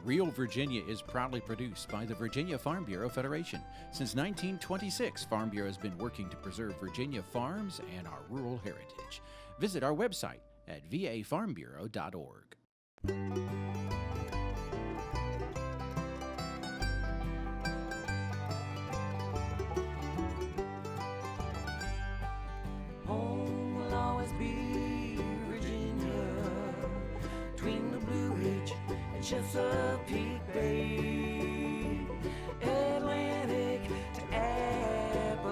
Real Virginia is proudly produced by the Virginia Farm Bureau Federation. Since 1926, Farm Bureau has been working to preserve Virginia farms and our rural heritage. Visit our website at vafarmbureau.org. Home will always be Virginia, between the Blue Ridge and Chesapeake Bay, Atlantic to Appalachia,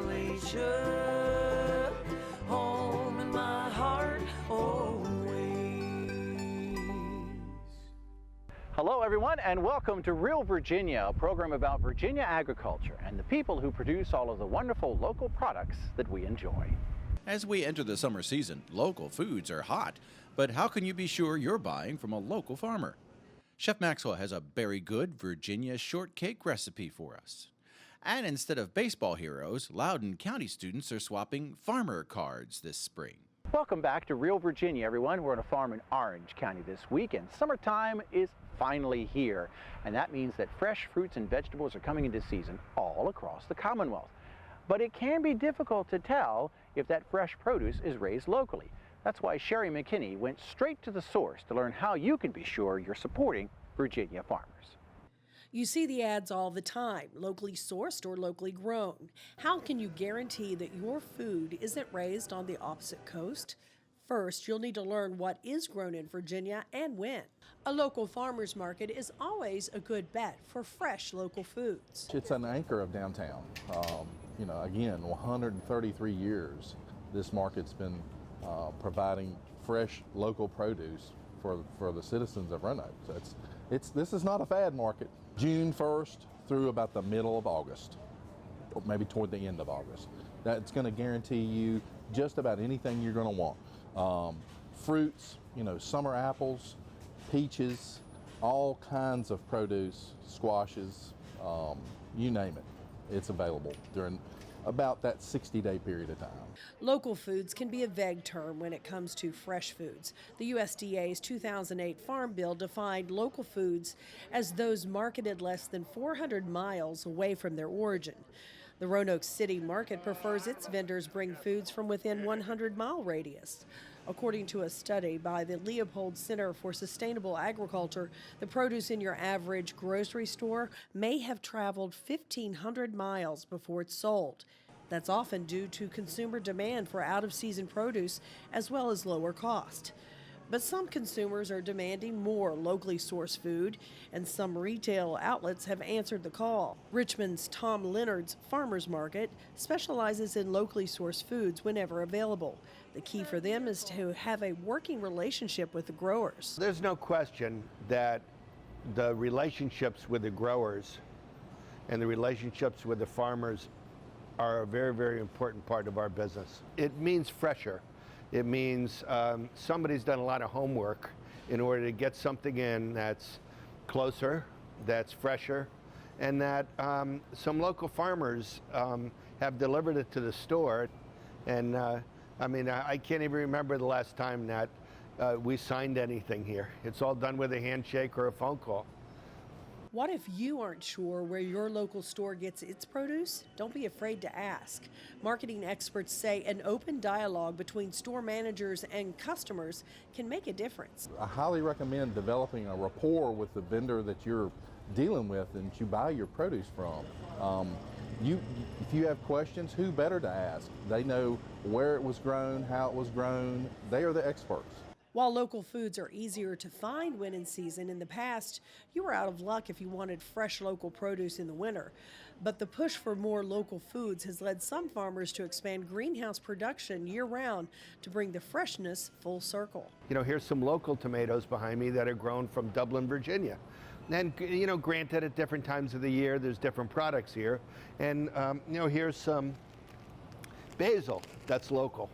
home in my heart always. Hello everyone, and welcome to Real Virginia, a program about Virginia agriculture and the people who produce all of the wonderful local products that we enjoy. As we enter the summer season, local foods are hot, but how can you be sure you're buying from a local farmer? Chef Maxwell has a very good Virginia shortcake recipe for us. And instead of baseball heroes, Loudoun County students are swapping farmer cards this spring. Welcome back to Real Virginia, everyone. We're on a farm in Orange County this week, and summertime is finally here. And that means that fresh fruits and vegetables are coming into season all across the Commonwealth. But it can be difficult to tell if that fresh produce is raised locally. That's why Sherry McKinney went straight to the source to learn how you can be sure you're supporting Virginia farmers. You see the ads all the time, locally sourced or locally grown. How can you guarantee that your food isn't raised on the opposite coast? First, you'll need to learn what is grown in Virginia and when. A local farmer's market is always a good bet for fresh local foods. It's an anchor of downtown. Again, 133 years, this market's been providing fresh local produce for the citizens of Roanoke. So this is not a fad market. June 1st through about the middle of August, or maybe toward the end of August. That's going to guarantee you just about anything you're going to want. Fruits, summer apples, peaches, all kinds of produce, squashes, you name it. It's available during about that 60-day period of time. Local foods can be a vague term when it comes to fresh foods. The USDA's 2008 Farm Bill defined local foods as those marketed less than 400 miles away from their origin. The Roanoke City Market prefers its vendors bring foods from within 100-mile radius. According to a study by the Leopold Center for Sustainable Agriculture, the produce in your average grocery store may have traveled 1,500 miles before it's sold. That's often due to consumer demand for out-of-season produce as well as lower cost. But some consumers are demanding more locally sourced food, and some retail outlets have answered the call. Richmond's Tom Leonard's Farmers Market specializes in locally sourced foods whenever available. The key for them is to have a working relationship with the growers. There's no question that the relationships with the growers and the relationships with the farmers are a very, very important part of our business. It means fresher. It means somebody's done a lot of homework in order to get something in that's closer, that's fresher, and that some local farmers have delivered it to the store. And I can't even remember the last time that we signed anything here. It's all done with a handshake or a phone call. What if you aren't sure where your local store gets its produce? Don't be afraid to ask. Marketing experts say an open dialogue between store managers and customers can make a difference. I highly recommend developing a rapport with the vendor that you're dealing with and that you buy your produce from. If you have questions, who better to ask? They know where it was grown, how it was grown. They are the experts. While local foods are easier to find when in season, in the past, you were out of luck if you wanted fresh local produce in the winter. But the push for more local foods has led some farmers to expand greenhouse production year-round to bring the freshness full circle. Here's some local tomatoes behind me that are grown from Dublin, Virginia. And, granted, at different times of the year, there's different products here. And, here's some basil that's local.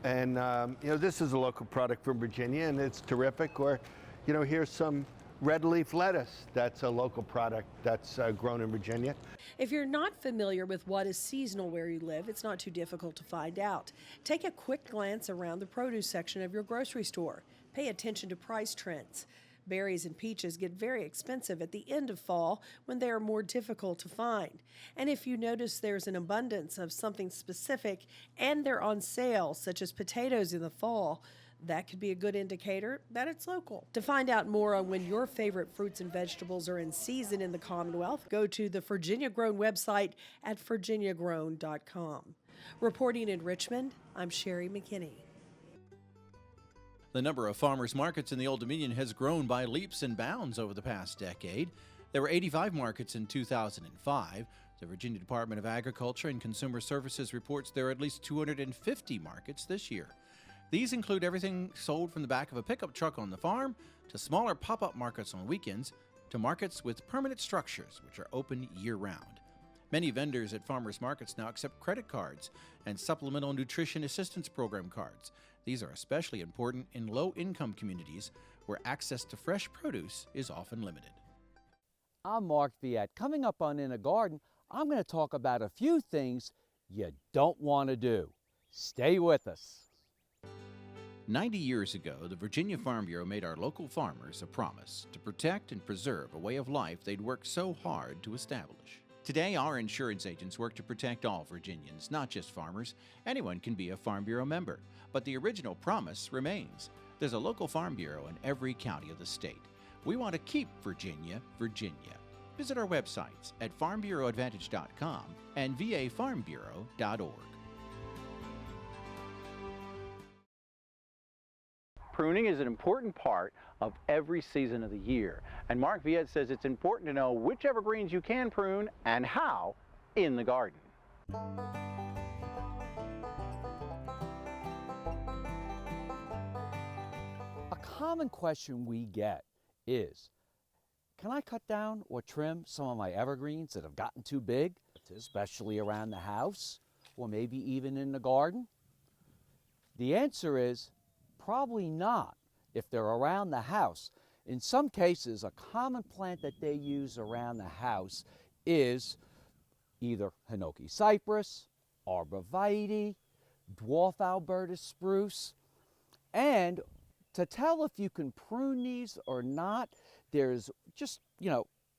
And, this is a local product from Virginia, and it's terrific. Or, here's some red leaf lettuce that's a local product that's grown in Virginia. If you're not familiar with what is seasonal where you live, it's not too difficult to find out. Take a quick glance around the produce section of your grocery store. Pay attention to price trends. Berries and peaches get very expensive at the end of fall when they are more difficult to find. And if you notice there's an abundance of something specific and they're on sale, such as potatoes in the fall, that could be a good indicator that it's local. To find out more on when your favorite fruits and vegetables are in season in the Commonwealth, go to the Virginia Grown website at virginiagrown.com. Reporting in Richmond, I'm Sherry McKinney. The number of farmers markets in the Old Dominion has grown by leaps and bounds over the past decade. There were 85 markets in 2005. The Virginia Department of Agriculture and Consumer Services reports there are at least 250 markets this year. These include everything sold from the back of a pickup truck on the farm, to smaller pop-up markets on weekends, to markets with permanent structures, which are open year-round. Many vendors at farmers markets now accept credit cards and supplemental nutrition assistance program cards. These are especially important in low-income communities where access to fresh produce is often limited. I'm Mark Viet. Coming up on In a Garden, I'm going to talk about a few things you don't want to do. Stay with us. 90 years ago, the Virginia Farm Bureau made our local farmers a promise to protect and preserve a way of life they'd worked so hard to establish. Today, our insurance agents work to protect all Virginians, not just farmers. Anyone can be a Farm Bureau member, but the original promise remains. There's a local Farm Bureau in every county of the state. We want to keep Virginia, Virginia. Visit our websites at farmbureauadvantage.com and vafarmbureau.org. Pruning is an important part of every season of the year, and Mark Viet says it's important to know which evergreens you can prune and how in the garden. A common question we get is, can I cut down or trim some of my evergreens that have gotten too big, especially around the house or maybe even in the garden? The answer is probably not if they're around the house. In some cases, a common plant that they use around the house is either Hinoki cypress, arborvitae, dwarf Alberta spruce. And to tell if you can prune these or not, there's just,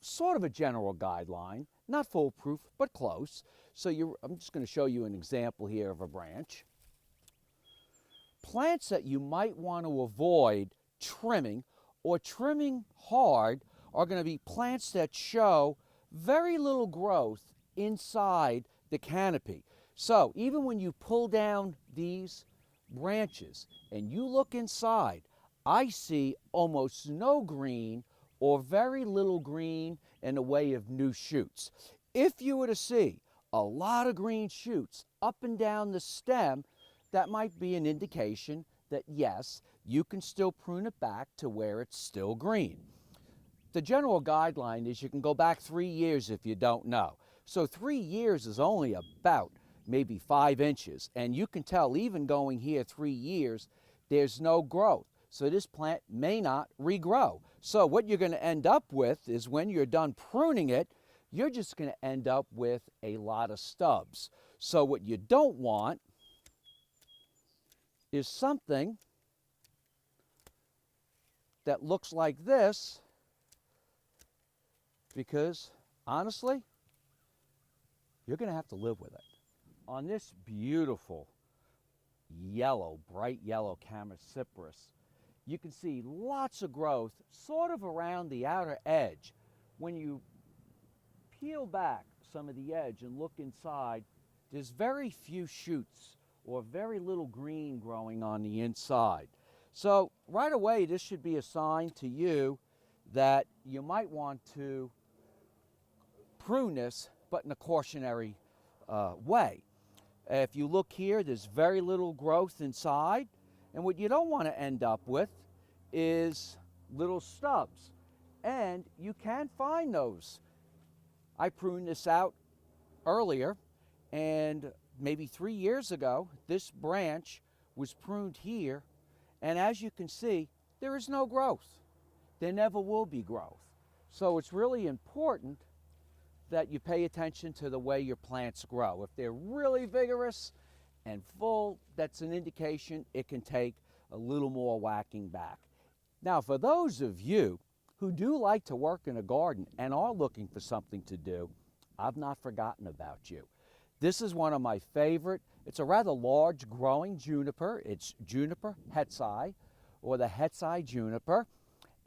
sort of a general guideline, not foolproof, but close. So I'm just going to show you an example here of a branch. Plants that you might want to avoid trimming or trimming hard are going to be plants that show very little growth inside the canopy. So even when you pull down these branches and you look inside, I see almost no green or very little green in the way of new shoots. If you were to see a lot of green shoots up and down the stem, that might be an indication that yes, you can still prune it back to where it's still green. The general guideline is you can go back 3 years if you don't know. So 3 years is only about maybe 5 inches, and you can tell even going here 3 years, there's no growth. So this plant may not regrow. So what you're going to end up with is when you're done pruning it, you're just going to end up with a lot of stubs. So what you don't want is something that looks like this, because honestly, you're going to have to live with it. On this beautiful yellow, bright yellow Chamaecyparis, you can see lots of growth sort of around the outer edge. When you peel back some of the edge and look inside, there's very few shoots or very little green growing on the inside. So right away, this should be a sign to you that you might want to prune this, but in a cautionary way. If you look here, there's very little growth inside, and what you don't want to end up with is little stubs. And you can find those. I pruned this out earlier, and maybe 3 years ago, this branch was pruned here, and as you can see, there is no growth. There never will be growth. So it's really important that you pay attention to the way your plants grow. If they're really vigorous and full, that's an indication it can take a little more whacking back. Now, for those of you who do like to work in a garden and are looking for something to do, I've not forgotten about you. This is one of my favorite. It's a rather large growing juniper. It's Juniper hetzi, or the hetzi juniper,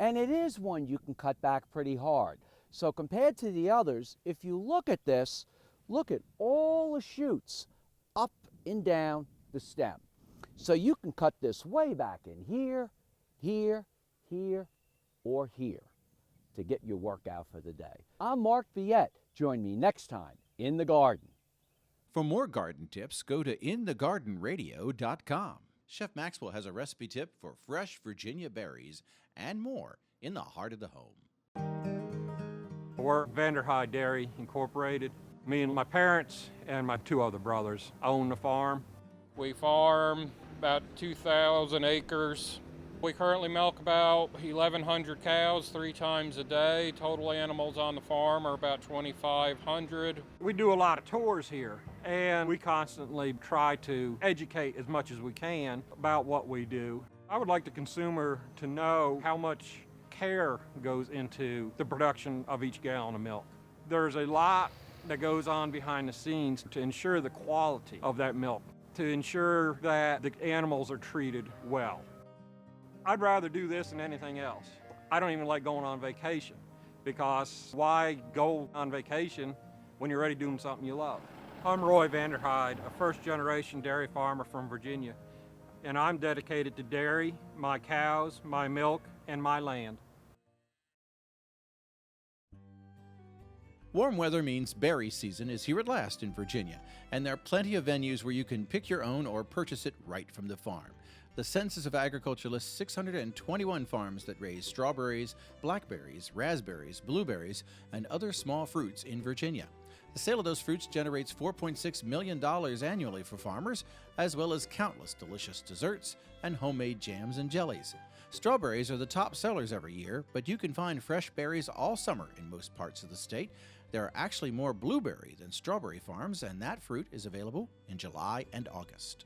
and it is one you can cut back pretty hard. So compared to the others, if you look at this, look at all the shoots up and down the stem. So you can cut this way back in here, here, here, or here to get your workout for the day. I'm Mark Viette. Join me next time in the garden. For more garden tips, go to inthegardenradio.com. Chef Maxwell has a recipe tip for fresh Virginia berries and more in the heart of the home. We're Vanderhyde Dairy Incorporated. Me and my parents and my two other brothers own the farm. We farm about 2,000 acres. We currently milk about 1,100 cows 3 times a day. Total animals on the farm are about 2,500. We do a lot of tours here, and we constantly try to educate as much as we can about what we do. I would like the consumer to know how much care goes into the production of each gallon of milk. There's a lot that goes on behind the scenes to ensure the quality of that milk, to ensure that the animals are treated well. I'd rather do this than anything else. I don't even like going on vacation, because why go on vacation when you're already doing something you love? I'm Roy Vanderhyde, a first-generation dairy farmer from Virginia, and I'm dedicated to dairy, my cows, my milk, and my land. Warm weather means berry season is here at last in Virginia, and there are plenty of venues where you can pick your own or purchase it right from the farm. The Census of Agriculture lists 621 farms that raise strawberries, blackberries, raspberries, blueberries, and other small fruits in Virginia. The sale of those fruits generates $4.6 million annually for farmers, as well as countless delicious desserts and homemade jams and jellies. Strawberries are the top sellers every year, but you can find fresh berries all summer in most parts of the state. There are actually more blueberry than strawberry farms, and that fruit is available in July and August.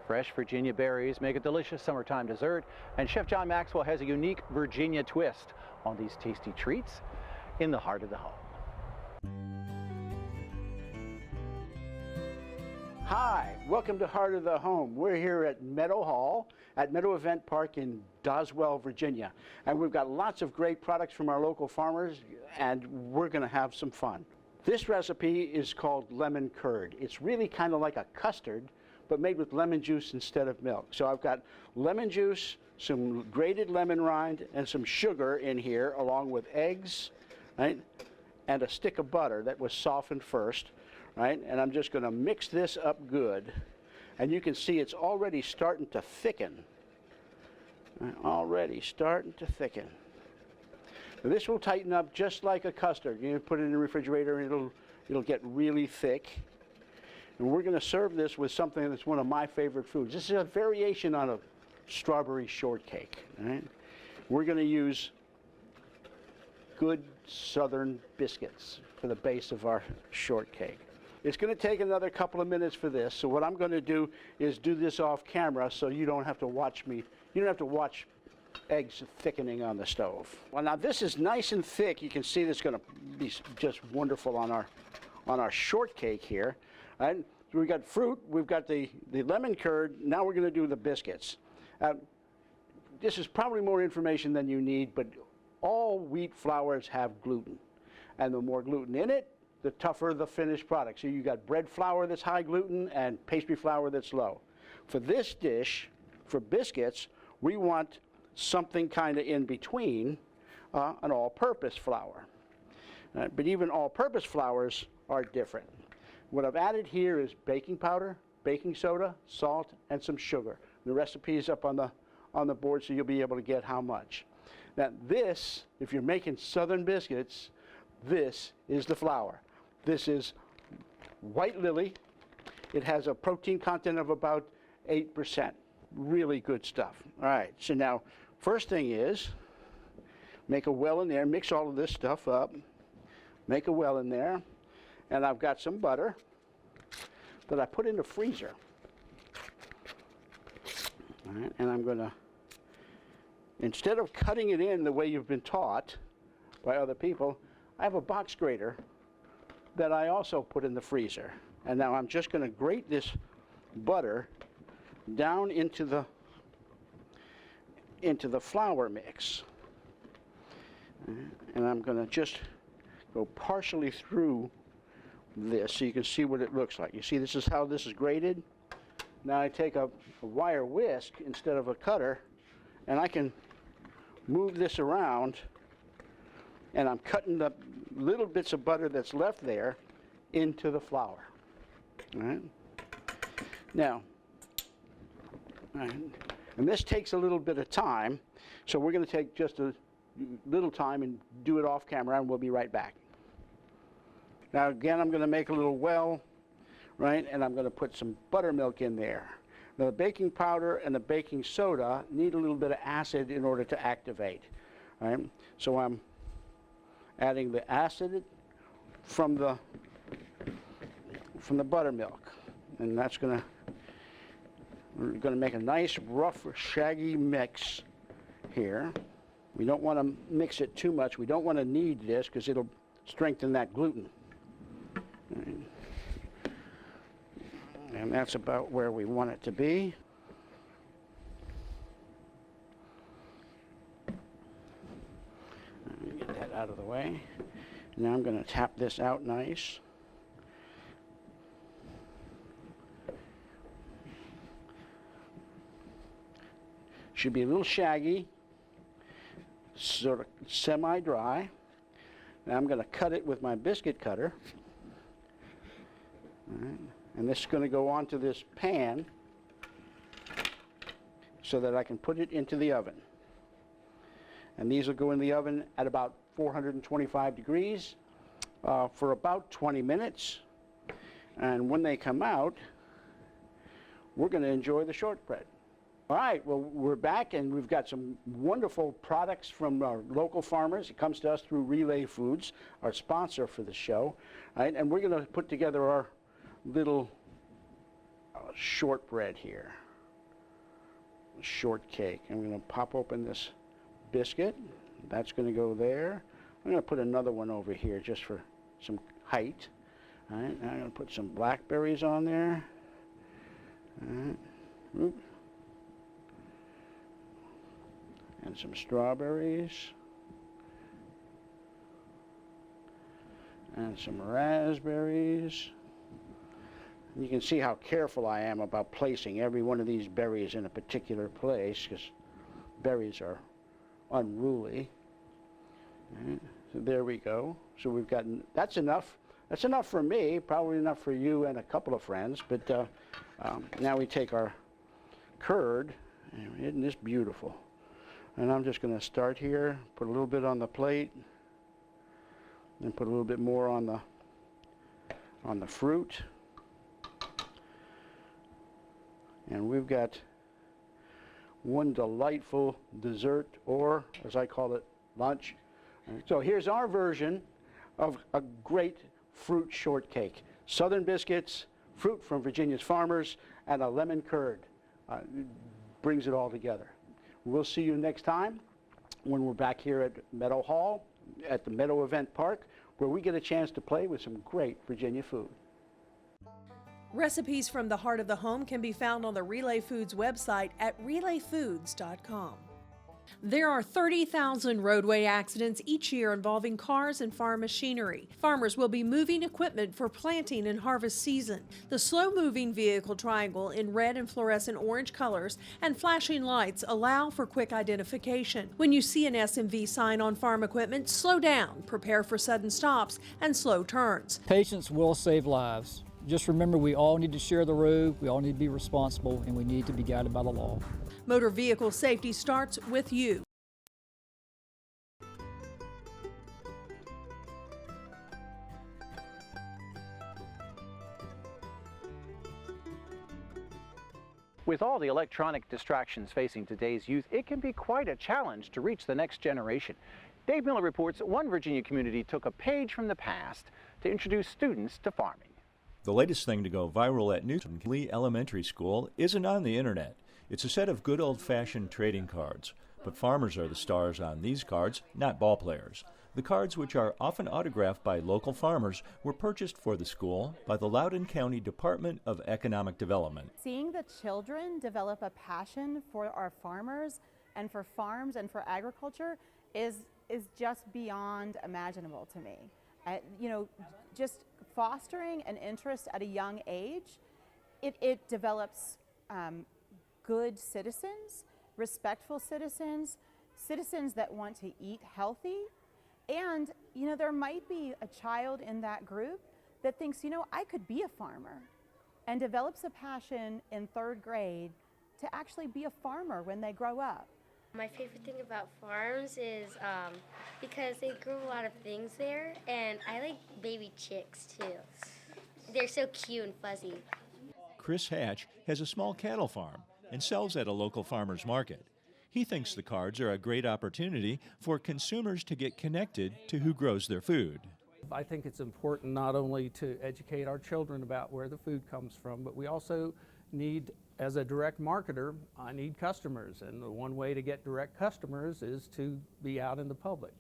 Fresh Virginia berries make a delicious summertime dessert, and Chef John Maxwell has a unique Virginia twist on these tasty treats in the heart of the home. Hi, welcome to Heart of the Home. We're here at Meadow Hall at Meadow Event Park in Doswell, Virginia. And we've got lots of great products from our local farmers, and we're going to have some fun. This recipe is called lemon curd. It's really kind of like a custard, but made with lemon juice instead of milk. So I've got lemon juice, some grated lemon rind, and some sugar in here, along with eggs, right? And a stick of butter that was softened first, right? And I'm just gonna mix this up good. And you can see it's already starting to thicken. Already starting to thicken. Now this will tighten up just like a custard. You put it in the refrigerator and it'll get really thick. And we're going to serve this with something that's one of my favorite foods. This is a variation on a strawberry shortcake. Right? We're going to use good southern biscuits for the base of our shortcake. It's going to take another couple of minutes for this, so what I'm going to do is do this off camera so you don't have to watch me. You don't have to watch eggs thickening on the stove. Well, now this is nice and thick. You can see this is going to be just wonderful on our shortcake here. Right? So we've got fruit, we've got the lemon curd, now we're going to do the biscuits. This is probably more information than you need, but all wheat flours have gluten. And the more gluten in it, the tougher the finished product. So you got bread flour that's high gluten and pastry flour that's low. For this dish, for biscuits, we want something kind of in between, an all-purpose flour. But even all-purpose flours are different. What I've added here is baking powder, baking soda, salt, and some sugar. The recipe is up on the board, so you'll be able to get how much. Now this, if you're making southern biscuits, this is the flour. This is White Lily. It has a protein content of about 8%. Really good stuff. All right, so now first thing is make a well in there, mix all of this stuff up, make a well in there. And I've got some butter that I put in the freezer. All right, and I'm going to instead of cutting it in the way you've been taught by other people, I have a box grater that I also put in the freezer. And now I'm just going to grate this butter down into the flour mix. And I'm going to just go partially through this so you can see what it looks like. You see, this is how this is grated. Now I take a wire whisk instead of a cutter, and I can move this around, and I'm cutting the little bits of butter that's left there into the flour. All right? Now, and this takes a little bit of time, so we're going to take just a little time and do it off camera, and we'll be right back. Now again, I'm going to make a little well, right, and I'm going to put some buttermilk in there. Now the baking powder and the baking soda need a little bit of acid in order to activate, right? So I'm adding the acid from the buttermilk, and that's we're going to make a nice rough shaggy mix here. We don't want to mix it too much. We don't want to knead this because it'll strengthen that gluten. And that's about where we want it to be. Let me get that out of the way. Now I'm going to tap this out nice. Should be a little shaggy, sort of semi-dry. Now I'm going to cut it with my biscuit cutter. All right. And this is going to go onto this pan so that I can put it into the oven. And these will go in the oven at about 425 degrees for about 20 minutes. And when they come out, we're going to enjoy the shortbread. All right, well, we're back, and we've got some wonderful products from our local farmers. It comes to us through Relay Foods, our sponsor for the show. All right, and we're going to put together our little shortbread here, shortcake. I'm going to pop open this biscuit. That's going to go there. I'm going to put another one over here just for some height. All right, now I'm going to put some blackberries on there. All right. Oop. And some strawberries. And some raspberries. You can see how careful I am about placing every one of these berries in a particular place, because berries are unruly. Right, so there we go. So we've got, that's enough. That's enough for me, probably enough for you and a couple of friends. But now we take our curd, and isn't this beautiful? And I'm just going to start here, put a little bit on the plate, and put a little bit more on the fruit. And we've got one delightful dessert, or as I call it, lunch. So here's our version of a great fruit shortcake. Southern biscuits, fruit from Virginia's farmers, and a lemon curd. Brings it all together. We'll see you next time when we're back here at Meadow Hall, at the Meadow Event Park, where we get a chance to play with some great Virginia food. Recipes from the heart of the home can be found on the Relay Foods website at relayfoods.com. There are 30,000 roadway accidents each year involving cars and farm machinery. Farmers will be moving equipment for planting and harvest season. The slow-moving vehicle triangle in red and fluorescent orange colors and flashing lights allow for quick identification. When you see an SMV sign on farm equipment, slow down, prepare for sudden stops and slow turns. Patience will save lives. Just remember, we all need to share the road, we all need to be responsible, and we need to be guided by the law. Motor vehicle safety starts with you. With all the electronic distractions facing today's youth, it can be quite a challenge to reach the next generation. Dave Miller reports one Virginia community took a page from the past to introduce students to farming. The latest thing to go viral at Newton Lee Elementary School isn't on the internet. It's a set of good old-fashioned trading cards. But farmers are the stars on these cards, not ball players. The cards, which are often autographed by local farmers, were purchased for the school by the Loudoun County Department of Economic Development. Seeing the children develop a passion for our farmers and for farms and for agriculture is just beyond imaginable to me. You know, just fostering an interest at a young age, it develops good citizens, respectful citizens, citizens that want to eat healthy. And, you know, there might be a child in that group that thinks, you know, I could be a farmer, and develops a passion in 3rd grade to actually be a farmer when they grow up. My favorite thing about farms is because they grow a lot of things there, and I like baby chicks too. They're so cute and fuzzy. Chris Hatch has a small cattle farm and sells at a local farmer's market. He thinks the cards are a great opportunity for consumers to get connected to who grows their food. I think it's important not only to educate our children about where the food comes from, but we also need, as a direct marketer, I need customers. And the one way to get direct customers is to be out in the public.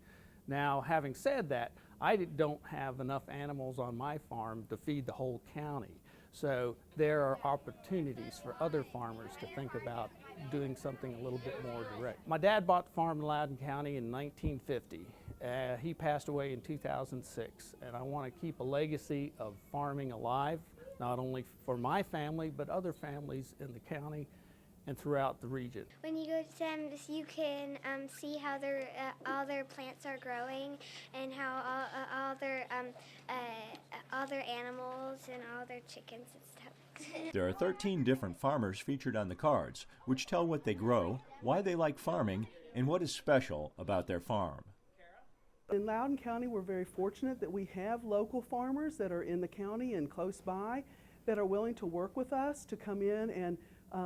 Now, having said that, I don't have enough animals on my farm to feed the whole county. So there are opportunities for other farmers to think about doing something a little bit more direct. My dad bought the farm in Loudoun County in 1950. He passed away in 2006, and I want to keep a legacy of farming alive, not only for my family, but other families in the county and throughout the region. When you go to Sandus, you can see how all their plants are growing, and how all their animals and all their chickens and stuff. There are 13 different farmers featured on the cards, which tell what they grow, why they like farming, and what is special about their farm. In Loudoun County, we're very fortunate that we have local farmers that are in the county and close by that are willing to work with us to come in and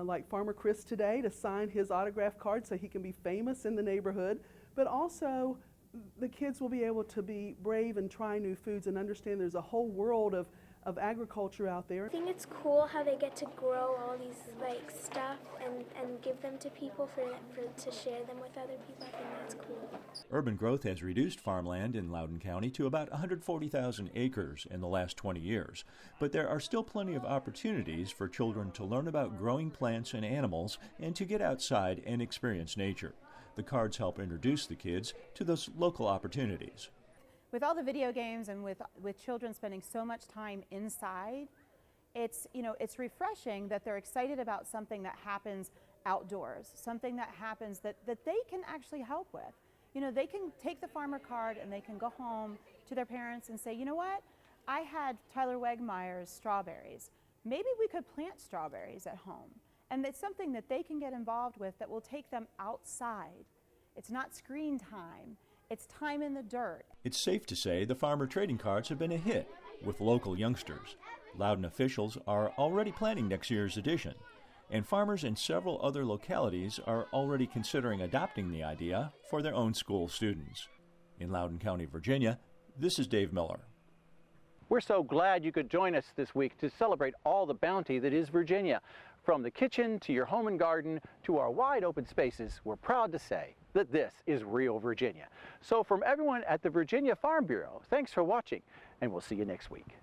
like Farmer Chris today, to sign his autograph card so he can be famous in the neighborhood, but also the kids will be able to be brave and try new foods and understand there's a whole world of agriculture out there. I think it's cool how they get to grow all these like stuff and give them to people to share them with other people. I think that's cool. Urban growth has reduced farmland in Loudoun County to about 140,000 acres in the last 20 years, but there are still plenty of opportunities for children to learn about growing plants and animals and to get outside and experience nature. The cards help introduce the kids to those local opportunities. With all the video games and with children spending so much time inside, it's refreshing that they're excited about something that happens outdoors, something that happens that they can actually help with. You know, they can take the farmer card and they can go home to their parents and say, you know what, I had Tyler Wegmeier's strawberries. Maybe we could plant strawberries at home. And it's something that they can get involved with that will take them outside. It's not screen time. It's time in the dirt. It's safe to say the farmer trading cards have been a hit with local youngsters. Loudoun officials are already planning next year's edition, and farmers in several other localities are already considering adopting the idea for their own school students. In Loudoun County, Virginia, this is Dave Miller. We're so glad you could join us this week to celebrate all the bounty that is Virginia. From the kitchen to your home and garden to our wide open spaces, we're proud to say that this is real Virginia. So from everyone at the Virginia Farm Bureau, thanks for watching, and we'll see you next week.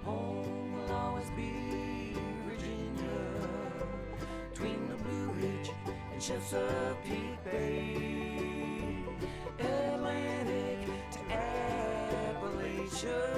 Home will always be Virginia, between the Blue Ridge and Chesapeake Bay, Atlantic to Appalachia.